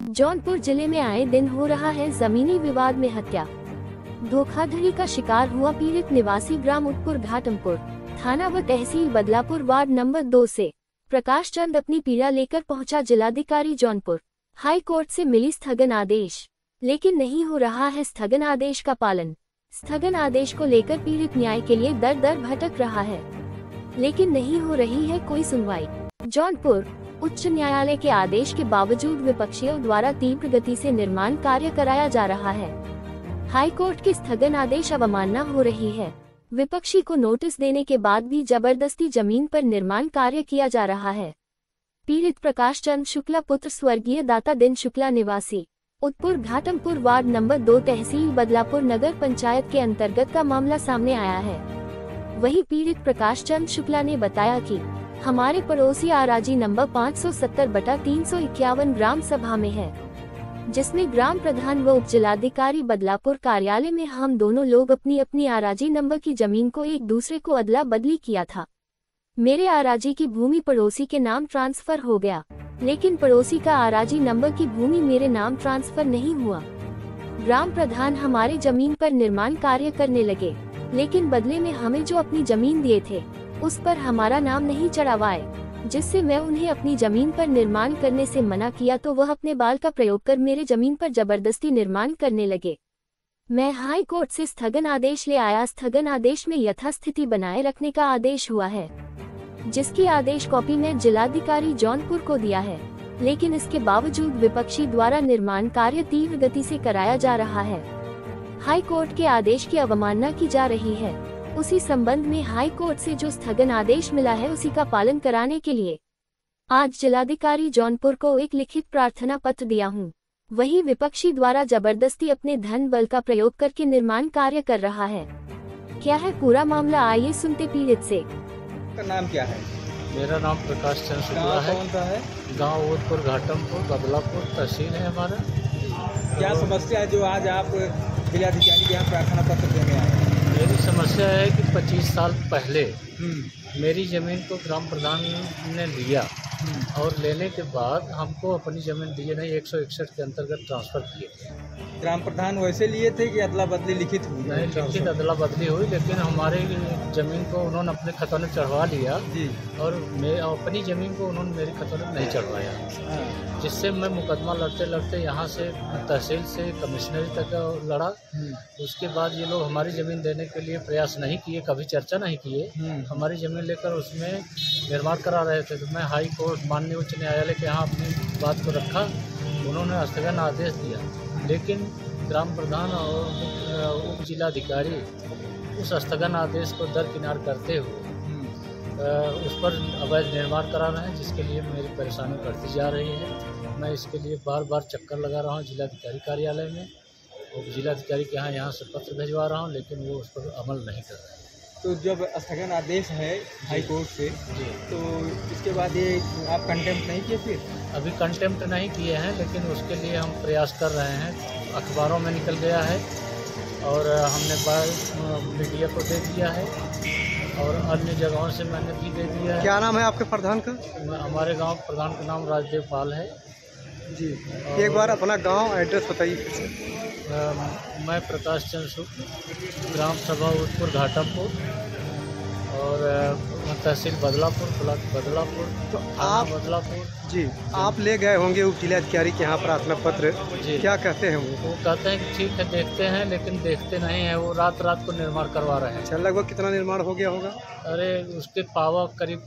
जौनपुर जिले में आए दिन हो रहा है जमीनी विवाद में हत्या। धोखाधड़ी का शिकार हुआ पीड़ित निवासी ग्राम उत्पुर घाटमपुर, थाना व तहसील बदलापुर वार्ड नंबर 2 से प्रकाश चंद अपनी पीड़ा लेकर पहुंचा जिलाधिकारी जौनपुर। हाई कोर्ट से मिली स्थगन आदेश, लेकिन नहीं हो रहा है स्थगन आदेश का पालन। स्थगन आदेश को लेकर पीड़ित न्याय के लिए दर दर भटक रहा है, लेकिन नहीं हो रही है कोई सुनवाई। जौनपुर उच्च न्यायालय के आदेश के बावजूद विपक्षियों द्वारा तीव्र गति से निर्माण कार्य कराया जा रहा है। हाई कोर्ट के स्थगन आदेश अवमानना हो रही है। विपक्षी को नोटिस देने के बाद भी जबरदस्ती जमीन पर निर्माण कार्य किया जा रहा है। पीड़ित प्रकाश चंद शुक्ला पुत्र स्वर्गीय दाता दिन शुक्ला निवासी उत्पुर घाटमपुर वार्ड नंबर 2 तहसील बदलापुर नगर पंचायत के अंतर्गत का मामला सामने आया है। वही पीड़ित प्रकाश चंद शुक्ला ने बताया कि हमारे पड़ोसी आराजी नंबर 570/351 ग्राम सभा में है, जिसमें ग्राम प्रधान व उप जिलाधिकारी बदलापुर कार्यालय में हम दोनों लोग अपनी अपनी आराजी नंबर की जमीन को एक दूसरे को अदला बदली किया था। मेरे आराजी की भूमि पड़ोसी के नाम ट्रांसफर हो गया, लेकिन पड़ोसी का आराजी नंबर की भूमि मेरे नाम ट्रांसफर नहीं हुआ। ग्राम प्रधान हमारे जमीन पर निर्माण कार्य करने लगे, लेकिन बदले में हमें जो अपनी जमीन दिए थे उस पर हमारा नाम नहीं चढ़ावाए, जिससे मैं उन्हें अपनी जमीन पर निर्माण करने से मना किया तो वह अपने बाल का प्रयोग कर मेरे जमीन पर जबरदस्ती निर्माण करने लगे। मैं हाई कोर्ट से स्थगन आदेश ले आया। स्थगन आदेश में यथास्थिति बनाए रखने का आदेश हुआ है, जिसकी आदेश कॉपी में जिलाधिकारी जौनपुर को दिया है, लेकिन इसके बावजूद विपक्षी द्वारा निर्माण कार्य तीव्र गति से कराया जा रहा है। हाई कोर्ट के आदेश की अवमानना की जा रही है। उसी संबंध में हाई कोर्ट से जो स्थगन आदेश मिला है उसी का पालन कराने के लिए आज जिलाधिकारी जौनपुर को एक लिखित प्रार्थना पत्र दिया हूँ। वही विपक्षी द्वारा जबरदस्ती अपने धन बल का प्रयोग करके निर्माण कार्य कर रहा है। क्या है पूरा मामला, आइए सुनते पीड़ित से। का नाम क्या है? मेरा नाम प्रकाश चंद शुक्ला है। कौन सा है? गांव उत्पुर घाटमपुर बदलापुर तहसील है हमारा। क्या समस्या है जो आज आप जिलाधिकारी के यहाँ प्रार्थना पत्र देने आए? मेरी समस्या है कि 25 साल पहले मेरी ज़मीन को ग्राम प्रधान ने लिया और लेने के बाद हमको अपनी ज़मीन दिए नहीं, 161 के अंतर्गत ट्रांसफ़र किए। ग्राम प्रधान वैसे लिए थे कि अदला बदली लिखित हुई? नहीं, लिखित अदला बदली हुई, लेकिन हमारे ज़मीन को उन्होंने अपने खतौनी चढ़वा लिया जी, और अपनी ज़मीन को उन्होंने मेरी खतौनी नहीं चढ़वाया, जिससे मैं मुकदमा लड़ते लड़ते यहाँ से तहसील से कमिश्नरी तक लड़ा। उसके बाद ये लोग हमारी ज़मीन देने के लिए प्रयास नहीं किए, कभी चर्चा नहीं किए। हमारी ज़मीन लेकर उसमें निर्माण करा रहे थे, तो मैं हाई कोर्ट माननीय उच्च न्यायालय के यहाँ अपनी बात को रखा। उन्होंने स्थगन आदेश दिया, लेकिन ग्राम प्रधान और उप जिलाधिकारी उस स्थगन आदेश को दरकिनार करते हुए उस पर अवैध निर्माण करा रहे हैं, जिसके लिए मेरी परेशानी बढ़ती जा रही है। मैं इसके लिए बार बार चक्कर लगा रहा हूँ जिलाधिकारी कार्यालय में, और जिलाधिकारी के यहाँ से पत्र भिजवा रहा हूँ, लेकिन वो उस पर अमल नहीं कर रहे हैं। तो जब स्थगन आदेश है हाई कोर्ट से जी, तो इसके बाद ये आप कंटेम्प्ट नहीं किए? फिर अभी कंटेम्प्ट नहीं किए हैं, लेकिन उसके लिए हम प्रयास कर रहे हैं। अखबारों में निकल गया है और हमने मीडिया को दे दिया है और अन्य जगहों से मैंने भी दे दिया है। क्या नाम है आपके प्रधान का? हमारे गांव प्रधान का नाम राजदेव पाल है जी। एक बार अपना गांव एड्रेस बताइए। मैं प्रकाश चंद शुक्ल, ग्राम सभा उत्पुर घाटमपुर और तहसील बदलापुर, ब्लॉक बदलापुर, तो आप बदलापुर जी आप ले गए होंगे उप जिलाधिकारी के यहाँ प्रार्थना पत्र जी, क्या कहते हैं वो कहते हैं कि ठीक है देखते हैं, लेकिन देखते नहीं है। वो रात रात को निर्माण करवा रहे हैं। अच्छा, लगभग कितना निर्माण हो गया होगा? अरे उसके पावा करीब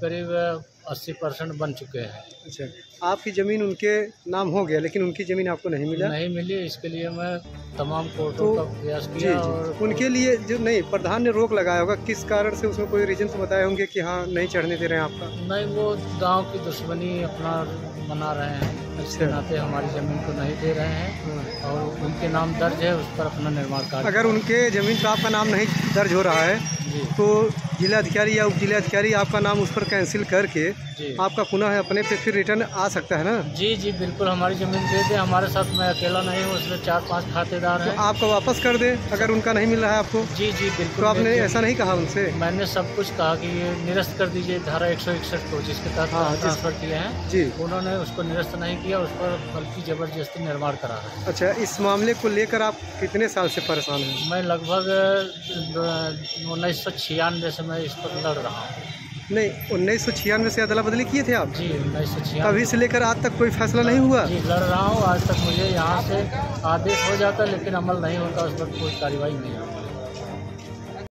80% बन चुके हैं। अच्छा, आपकी ज़मीन उनके नाम हो गया, लेकिन उनकी ज़मीन आपको नहीं मिला? नहीं मिली। इसके लिए मैं तमाम कोर्टों का प्रयास किया। और उनके लिए जो नहीं प्रधान ने रोक लगाया होगा, किस कारण से? उसमें कोई रीजन तो बताए होंगे कि हाँ नहीं चढ़ने दे रहे हैं आपका? नहीं, वो गांव की दुश्मनी अपना मना रहे हैं, इसके नाते हमारी ज़मीन को नहीं दे रहे हैं और उनके नाम दर्ज है, उस पर अपना निर्माण कार्य। अगर उनके ज़मीन पर आपका नाम नहीं दर्ज हो रहा है तो जिलाधिकारी या उप जिलाधिकारी आपका नाम उस पर कैंसिल करके आपका पुनः अपने पे फिर रिटर्न आ सकता है ना? जी जी बिल्कुल, हमारी ज़मीन दे दे। हमारे साथ मैं अकेला नहीं हूँ, उसमें 4-5 खातेदार हैं। तो आपको वापस कर दे अगर उनका नहीं मिल रहा है आपको? जी जी बिल्कुल। तो आपने ऐसा नहीं कहा उनसे? मैंने सब कुछ कहा कि ये निरस्त कर दीजिए धारा 161 को, जिसके तहत ट्रांसफर किए हैं जी, उन्होंने उसको निरस्त नहीं किया, उस पर बल्कि ज़बरदस्ती निर्माण करा रहे हैं। अच्छा, इस मामले को लेकर आप कितने साल से परेशान हैं? मैं लगभग 1996 से मैं इस पर लड़ रहा हूँ। नहीं, 1996 से अदला बदली किए थे आप? जी, 1996। तभी से लेकर आज तक कोई फैसला नहीं हुआ? जी, लड़ रहा हूँ। आज तक मुझे यहाँ से आदेश हो जाता, लेकिन अमल नहीं होता, उस पर कोई कार्रवाई नहीं होती।